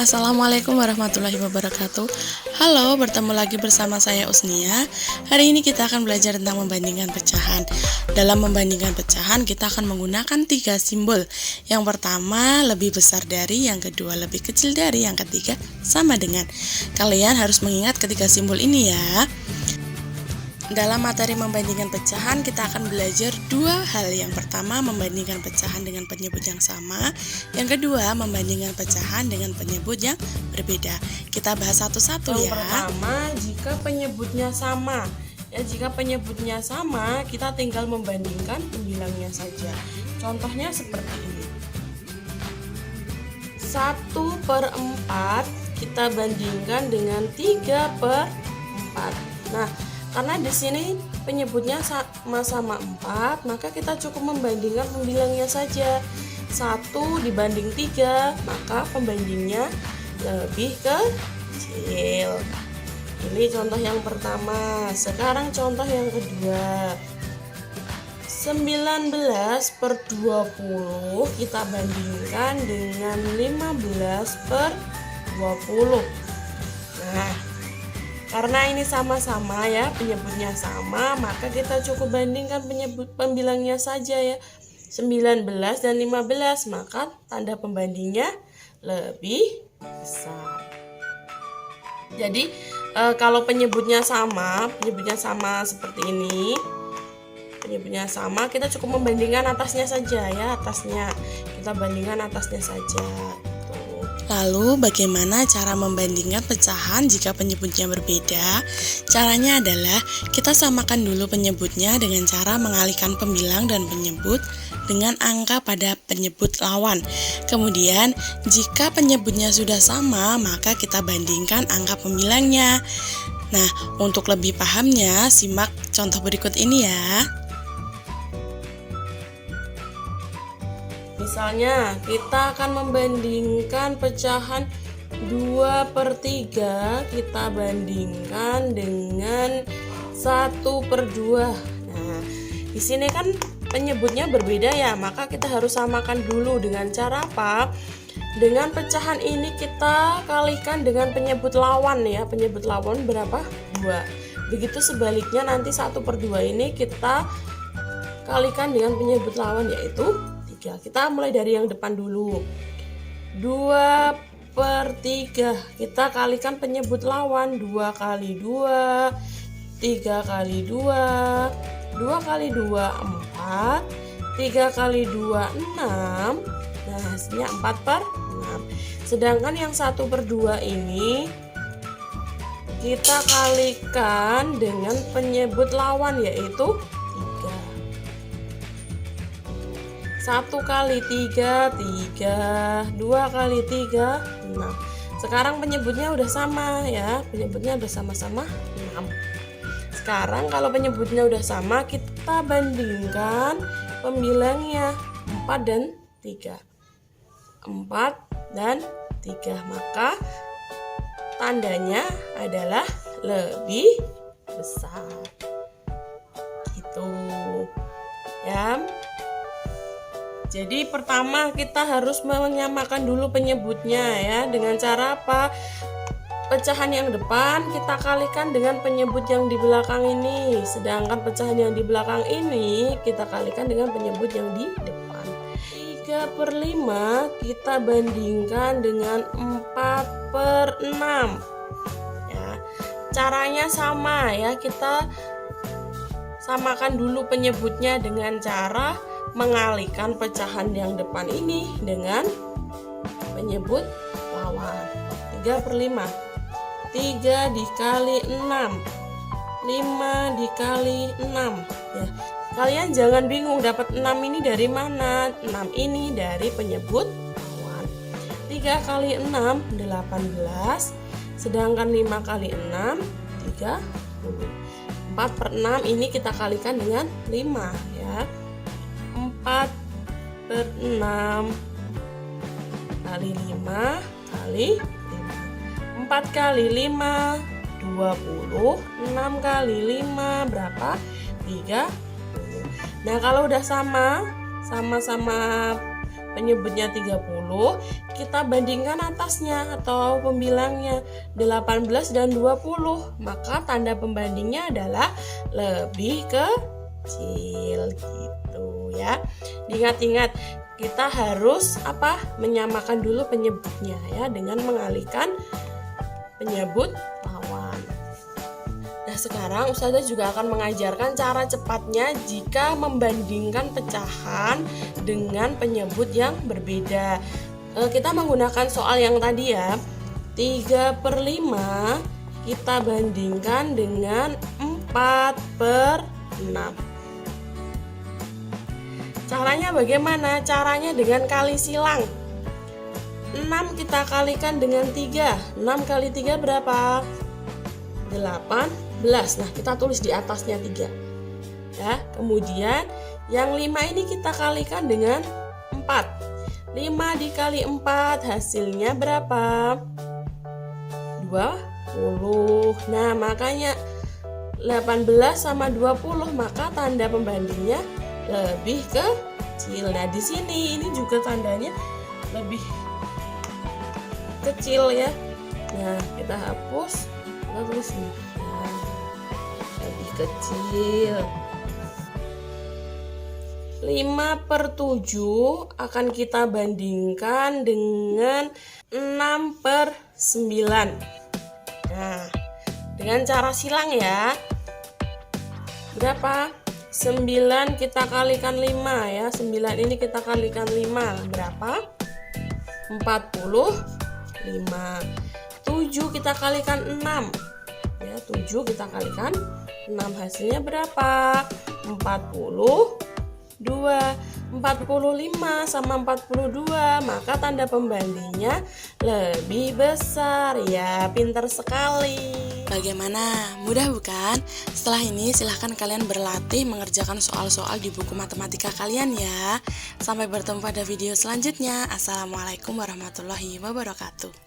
Assalamualaikum warahmatullahi wabarakatuh. Halo, bertemu lagi bersama saya Usnia. Hari ini kita akan belajar tentang membandingkan pecahan. Dalam membandingkan pecahan, kita akan menggunakan 3 simbol. Yang pertama lebih besar dari, yang kedua lebih kecil dari, yang ketiga sama dengan. Kalian harus mengingat ketiga simbol ini ya. Dalam materi membandingkan pecahan, kita akan belajar 2 hal. Yang pertama, membandingkan pecahan dengan penyebut yang sama. Yang kedua, membandingkan pecahan dengan penyebut yang berbeda. Kita bahas satu-satu ya. Yang pertama, jika penyebutnya sama. Jika penyebutnya sama, kita tinggal membandingkan pembilangnya saja. Contohnya seperti ini. 1/4 kita bandingkan dengan 3/4. Nah, karena di sini penyebutnya sama-sama 4, maka kita cukup membandingkan pembilangnya saja. 1 dibanding 3, maka pembandingnya lebih kecil. Ini contoh yang pertama. Sekarang contoh yang kedua. 19/20 kita bandingkan dengan 15/20. Nah, karena ini sama-sama ya, penyebutnya sama, maka kita cukup bandingkan pembilangnya saja ya. 19 dan 15, maka tanda pembandingnya lebih besar. Jadi kalau penyebutnya sama seperti ini. Penyebutnya sama, kita cukup membandingkan atasnya saja ya, atasnya. Kita bandingkan atasnya saja. Lalu bagaimana cara membandingkan pecahan jika penyebutnya berbeda? Caranya adalah kita samakan dulu penyebutnya dengan cara mengalihkan pembilang dan penyebut dengan angka pada penyebut lawan. Kemudian jika penyebutnya sudah sama, maka kita bandingkan angka pembilangnya. Nah, untuk lebih pahamnya, simak contoh berikut ini ya. Misalnya, kita akan membandingkan pecahan 2/3, kita bandingkan dengan 1/2. Nah, di sini kan penyebutnya berbeda ya, maka kita harus samakan dulu. Dengan cara apa? Dengan pecahan ini kita kalikan dengan penyebut lawan ya. Penyebut lawan berapa? 2. Begitu sebaliknya, nanti 1/2 ini kita kalikan dengan penyebut lawan, yaitu 3. Kita mulai dari yang depan dulu. 2/3 kita kalikan penyebut lawan. 2 kali 2, 3 kali 2, 2 kali 2 4, 3 kali 2 6. Nah, hasilnya 4/6. Sedangkan yang 1/2 ini kita kalikan dengan penyebut lawan, yaitu 1 kali 3, 3, 2 kali 3, 6. Sekarang penyebutnya udah sama ya, penyebutnya udah sama-sama 6. Sekarang kalau penyebutnya udah sama, kita bandingkan pembilangnya 4 dan 3. 4 dan 3, maka tandanya adalah lebih besar. Gitu. Ya. Jadi pertama kita harus menyamakan dulu penyebutnya ya. Dengan cara apa? Pecahan yang depan kita kalikan dengan penyebut yang di belakang ini. Sedangkan pecahan yang di belakang ini kita kalikan dengan penyebut yang di depan. 3/5 kita bandingkan dengan 4/6 ya. Caranya sama ya. Kita samakan dulu penyebutnya dengan cara mengalihkan pecahan yang depan ini dengan penyebut lawan. 3/5, 3 dikali 6, 5 dikali 6 ya. Kalian jangan bingung dapat 6 ini dari mana. 6 ini dari penyebut lawan. 3 kali 6 18, sedangkan 5 kali 6 30. 4/6 ini kita kalikan dengan 5 ya. 4/6 kali 5 kali 5. 4 kali 5 20. 6 kali 5 berapa? 30. Nah, kalau udah sama-sama penyebutnya 30, kita bandingkan atasnya atau pembilangnya 18 dan 20, maka tanda pembandingnya adalah lebih kecil gitu ya. Ingat-ingat, kita harus menyamakan dulu penyebutnya ya dengan mengalihkan penyebut lawan. Nah, sekarang Ustazah juga akan mengajarkan cara cepatnya jika membandingkan pecahan dengan penyebut yang berbeda. Kita menggunakan soal yang tadi ya, 3/5 kita bandingkan dengan 4/6. Caranya bagaimana? Caranya dengan kali silang. 6 kita kalikan dengan 3. 6 kali 3 berapa? 18. Nah, kita tulis di atasnya 3. Ya, kemudian yang 5 ini kita kalikan dengan 4. 5 dikali 4 hasilnya berapa? 20. Nah, makanya 18 sama 20, maka tanda pembandingnya lebih kecil. Nah, di sini ini juga tandanya lebih kecil ya. Nah, kita hapus, kita tulis ini. Nah, lebih kecil. 5/7 akan kita bandingkan dengan 6/9. Nah, dengan cara silang ya. Berapa? 9 kita kalikan 5 ya. 9 ini kita kalikan 5. Berapa? 45. 7 kita kalikan 6. Ya, 7 kita kalikan 6 hasilnya berapa? 42. 45 sama 42, maka tanda pembandingnya lebih besar ya. Pintar sekali. Bagaimana? Mudah bukan? Setelah ini silahkan kalian berlatih mengerjakan soal-soal di buku matematika kalian ya. Sampai bertemu pada video selanjutnya. Assalamualaikum warahmatullahi wabarakatuh.